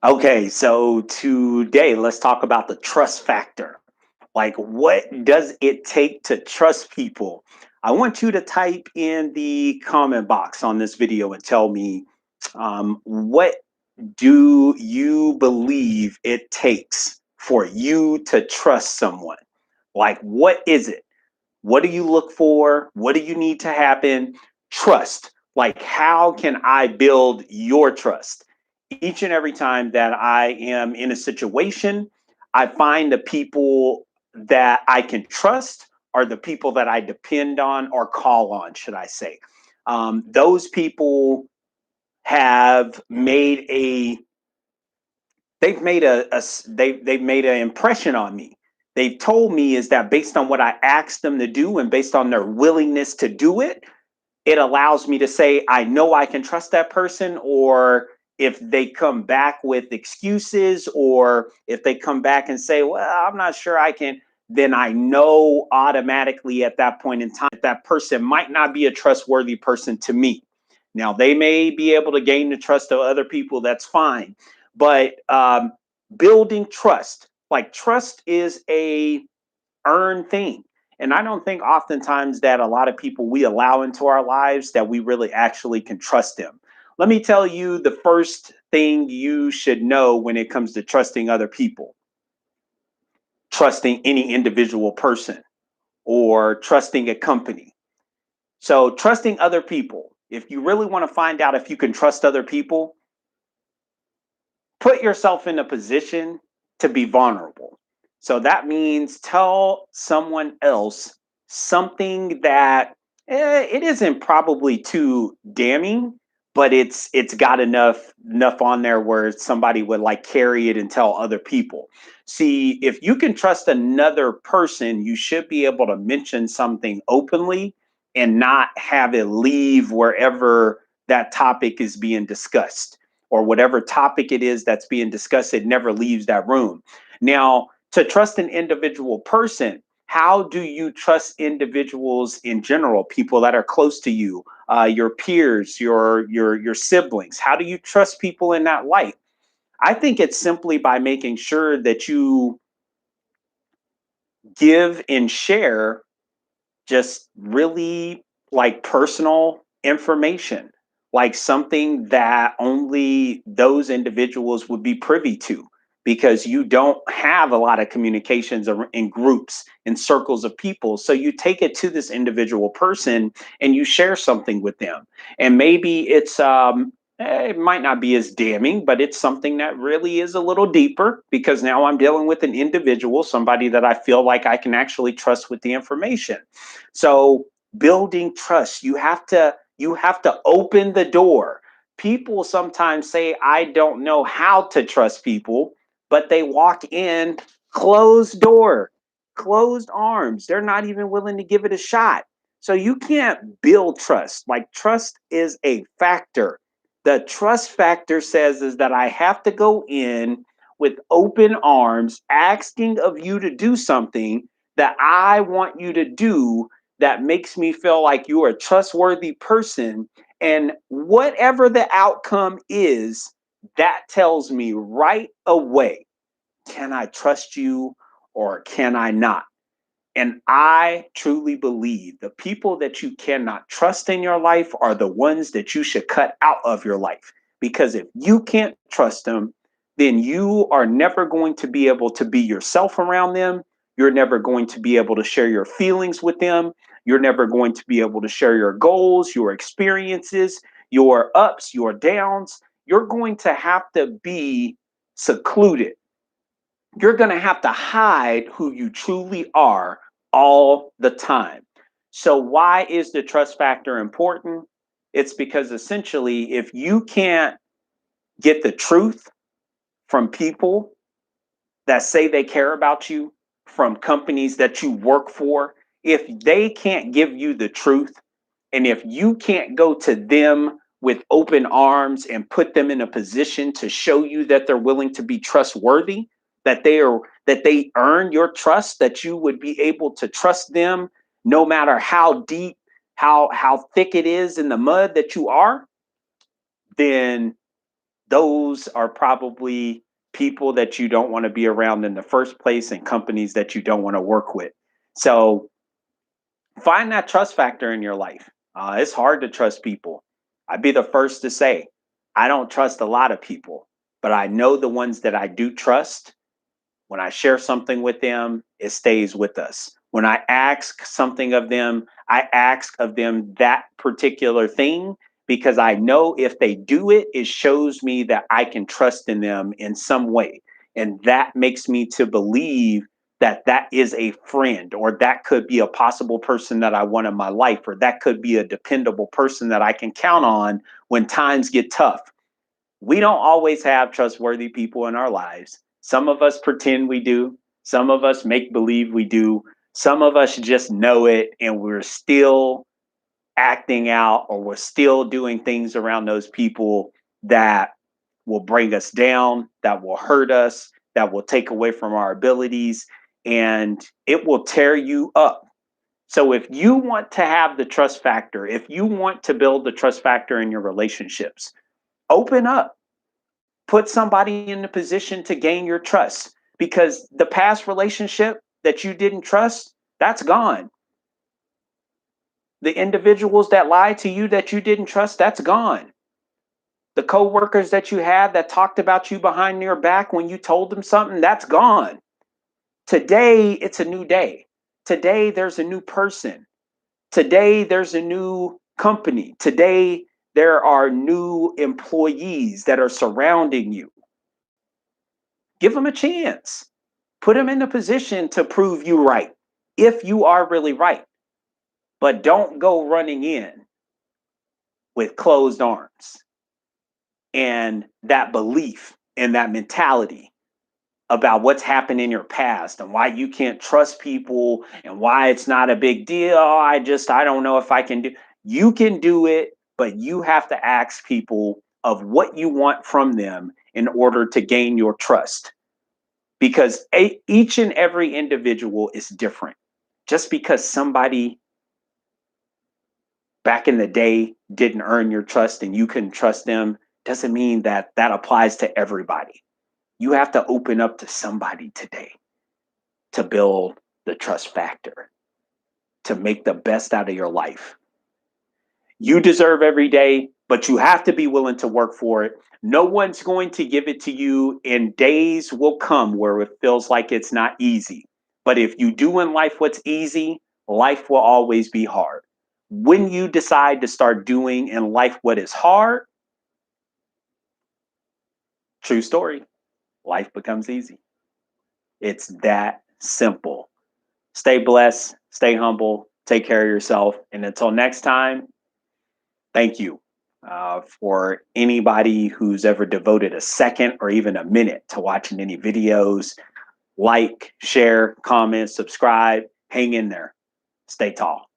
Okay, so today let's talk about the trust factor. Like, what does it take to trust people? I want you to type in the comment box on this video and tell me what do you believe it takes for you to trust someone? Like, what is it? What do you look for? What do you need to happen? Trust. Like, how can I build your trust? Each and every time that I am in a situation, I find the people that I can trust are the people that I depend on or call on, should I say. Those people have made a they've made an impression on me. They've told me is that based on what I asked them to do and based on their willingness to do it, it allows me to say I know I can trust that person. Or if they come back with excuses, or if they come back and say, well, I'm not sure I can, then I know automatically at that point in time that person might not be a trustworthy person to me. Now they may be able to gain the trust of other people, that's fine. But building trust, like, trust is a earned thing. And I don't think oftentimes that a lot of people we allow into our lives that we really actually can trust them. Let me tell you the first thing you should know when it comes to trusting other people, trusting any individual person, or trusting a company. So, trusting other people, if you really want to find out if you can trust other people, put yourself in a position to be vulnerable. So that means tell someone else something that it isn't probably too damning, but it's got enough on there where somebody would like carry it and tell other people. See, if you can trust another person, you should be able to mention something openly and not have it leave wherever that topic is being discussed, or whatever topic it is that's being discussed, it never leaves that room. Now, to trust an individual person, how do you trust individuals in general, people that are close to you, your peers, your siblings? How do you trust people in that light? I think it's simply by making sure that you give and share just really like personal information, like something that only those individuals would be privy to, because you don't have a lot of communications in groups, in circles of people. So you take it to this individual person and you share something with them. And maybe it might not be as damning, but it's something that really is a little deeper, because now I'm dealing with an individual, somebody that I feel like I can actually trust with the information. So building trust, you have to open the door. People sometimes say I don't know how to trust people, but they walk in closed door, closed arms. They're not even willing to give it a shot. So you can't build trust. Like, trust is a factor. The trust factor says is that I have to go in with open arms, asking of you to do something that I want you to do, that makes me feel like you're a trustworthy person. And whatever the outcome is, that tells me right away, can I trust you or can I not? And I truly believe the people that you cannot trust in your life are the ones that you should cut out of your life. Because if you can't trust them, then you are never going to be able to be yourself around them. You're never going to be able to share your feelings with them. You're never going to be able to share your goals, your experiences, your ups, your downs. You're going to have to be secluded. You're going to have to hide who you truly are all the time. So, why is the trust factor important? It's because essentially, if you can't get the truth from people that say they care about you, from companies that you work for, if they can't give you the truth, and if you can't go to them with open arms and put them in a position to show you that they're willing to be trustworthy, that they earn your trust, that you would be able to trust them no matter how deep, how thick it is in the mud that you are, then those are probably people that you don't want to be around in the first place and companies that you don't want to work with. So find that trust factor in your life. It's hard to trust people. I'd be the first to say, I don't trust a lot of people, but I know the ones that I do trust. When I share something with them, it stays with us. When I ask something of them, I ask of them that particular thing because I know if they do it, it shows me that I can trust in them in some way. And that makes me to believe that that is a friend, or that could be a possible person that I want in my life, or that could be a dependable person that I can count on when times get tough. We don't always have trustworthy people in our lives. Some of us pretend we do. Some of us make believe we do. Some of us just know it and we're still acting out, or we're still doing things around those people that will bring us down, that will hurt us, that will take away from our abilities, and it will tear you up. So if you want to have the trust factor, if you want to build the trust factor in your relationships, open up, put somebody in a position to gain your trust, because the past relationship that you didn't trust, that's gone. The individuals that lied to you that you didn't trust, that's gone. The coworkers that you had that talked about you behind your back when you told them something, that's gone. Today, it's a new day. Today, there's a new person. Today, there's a new company. Today, there are new employees that are surrounding you. Give them a chance. Put them in a position to prove you right, if you are really right. But don't go running in with closed arms and that belief and that mentality about what's happened in your past and why you can't trust people and why it's not a big deal. I don't know if I can do. You can do it, but you have to ask people of what you want from them in order to gain your trust, because each and every individual is different. Just because somebody back in the day didn't earn your trust and you couldn't trust them doesn't mean that that applies to everybody. You have to open up to somebody today to build the trust factor, to make the best out of your life. You deserve every day, but you have to be willing to work for it. No one's going to give it to you, and days will come where it feels like it's not easy. But if you do in life what's easy, life will always be hard. When you decide to start doing in life what is hard, true story, life becomes easy. It's that simple. Stay blessed, stay humble, take care of yourself. And until next time, thank you for anybody who's ever devoted a second or even a minute to watching any videos. Like, share, comment, subscribe, hang in there, stay tall.